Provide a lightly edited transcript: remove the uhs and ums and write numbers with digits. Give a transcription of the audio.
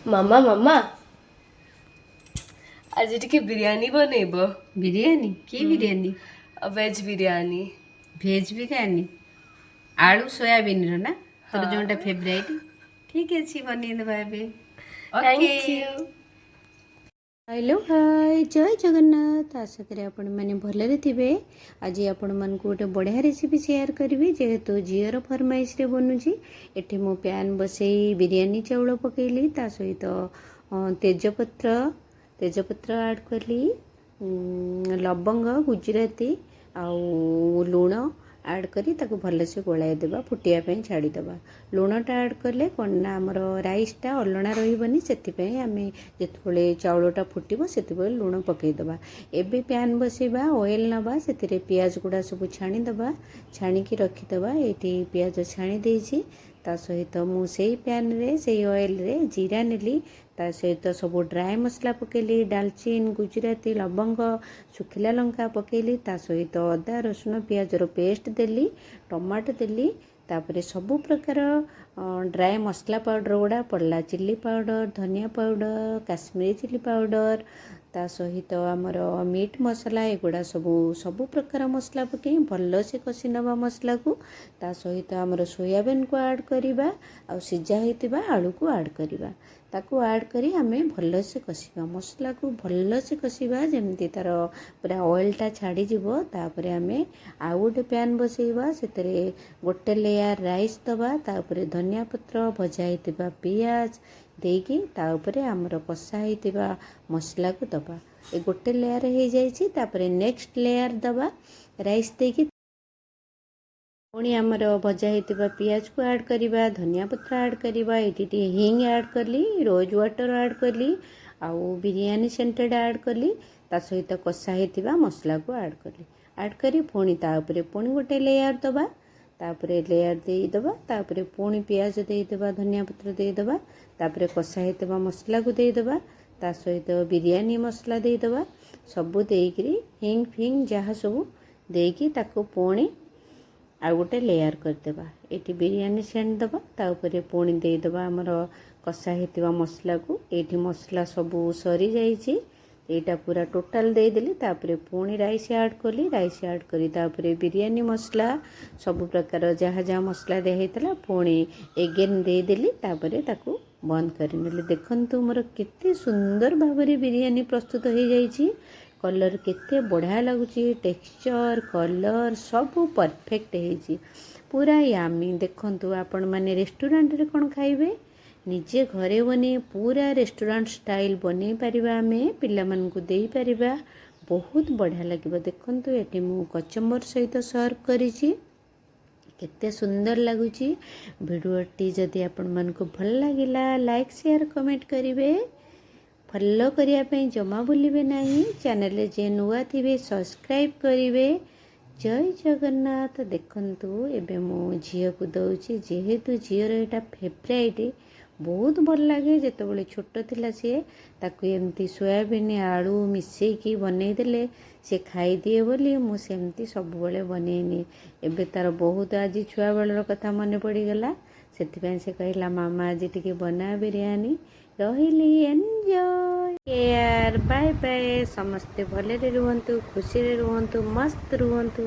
मामा मामा आज टिके बिरयानी बनैब बिरयानी की बिरयानी वेज बिरयानी भेज बिरयानी आलू सोयाबीन रो ना तोर जोटा फेवरेट ठीक अच्छी बनी देबा बे थैंक यू हेलो हाय जय जगन्नाथ आशा करी आपण मैंने भलरे थिबे। आज आपण मन को गोटे बढ़िया रेसिपी शेयर करी जेहेतु झीर फरमाइश रे बनुची। एठी मो पैन बसई बिरयानी चाउल पकेली ता सहित तेजपत्र ऐड कली लवंग गुजराती आउ लुण ऐड करी ताको भल से गोलाई देबा फुटिया पे छाड़ी देबा। लुणटा ऐड कले कन्ना हमर राइसटा अलणा रहिबनी सेति आमे जेतबेले चाउलटा फुटिबो सेतबेले लुण पकई देबा। एबे पैन बसेबा ऑयल नबा सेतिरे पियाज गुडा सब छाणी देबा छाणी की रखी देबा। एठी पियाज छाणी देइछि ता सहित मु सेई पैन रे सेई ऑयल रे जीरा नेली ता सहित सब ड्राई मसला पकेली डालचीन गुजराती लवंग सुखिला लंका पकेली ता सहित अदा रसुण पियाज रो पेस्ट देली टमाटो देली तापरे सबु प्रकार ड्राई मसला पाउडर गुड़ा पड़ला चिल्ली पाउडर धनिया पाउडर काश्मीरी चिल्ली पाउडर ता सहित आमर मीट मसला एगुड़ा सबु प्रकार मसला पकई भल से कषि नवा मसला को ता सहित आमर सोयाबीन को ऐड करिबा आ सिझा हेतिबा आलू को ऐड करिबा ताको ऐड करी आमे भल से कषिबा मसला को भल से कषिबा जेमती तार पूरा ऑयलटा छाड़ी जिवो। तापरे आमे आउ गोटे पैन बसैबा सेतरे गोटे लेयर राइस दबा तापरे धनिया पत्र भजा हेतिबा पियाज देकी ता उपरे आमर कषा हेतिबा मसला को दबा। ए गोटे लेयर हो जाइछि तापरे नेक्स्ट लेयर दबा राइस देकी पुणी आमर भजा हेतिबा पियाज को ऐड करिबा धनिया पत्र ऐड करिबा एटी हिंग ऐड करली रोज वाटर ऐड करली आउ बिरयानी सेंटेड ऐड करली ता सहित कषा हेतिबा मसला को ऐड करी पुणी ता उपरे पुणी गोटे लेयर दबा तापरे लेयर दे दबा तापरे पुणी पियाज दे दबा धनिया पत्र दे दबा तापरे कषा हेतिबा मसला को दे दबा ता सहित बिरयानी मसला दे दबा सबु देइकरी हिंग फिंग जहाँ सब देकी ताको पुणी आ गोटे लेयर करदेबा। एटी बिरयानी सेंट दबा ता उपरे पुणी दे दबा आमर कषा हेतिबा मसला को एटी मसला सबू सरी जाइछि एटा पूरा टोटाल दे देली तापरे पुणी राइस ऐड कली राइस ऐड करी तापरे बिरयानी मसला सब प्रकार जहाँ जहाँ मसला दे हेतला पुणी एगेन दे देली तापरे ताको बंद करि नेली। देखंतु मोर केते सुंदर भाबरे बिरयानी प्रस्तुत हो जाइछि कलर केते बढ़िया लगुची टेक्सचर कलर सब परफेक्ट है पूरा यामी। देखंतु आपण माने रेस्टोरेंट रे कोन खाइबे निजे घरे बने पूरा रेस्टोरेंट स्टाइल बने पारिबा आमे पिला मन को देई पारिबा बहुत बढ़िया लागिबो। देखंतु एटी मु कचंबर सहित सर्व करिछि केते सुंदर लगुची। वीडियोटी जदि आपण मन को भल लागिला लाइक शेयर कमेंट करिवे फॉलो करिया पे जमा भूलिबे नहीं चैनल जे नुआ थिबे सब्सक्राइब करिवे। जय जगन्नाथ। देखंतु एबे मो झियो को दउची जेहेतु झियो रे एटा फेवरेट बहुत भल लागे जेतबेले छोट थिला से ताकू एमती सोयाबीन आलू मिसई की बनै देले से खाई दिए बोली मु सेमती सब बेले बनेनी। एबे तार बहुत आज छुआ बेलर कथा मन पड़ी गला सेति से कहला मामा आज टिके बना बिरयानी रहिली एंजॉय केयर बाय बाय समस्ते भले रुहंतु खुशी रुहंतु मस्त रुहंतु।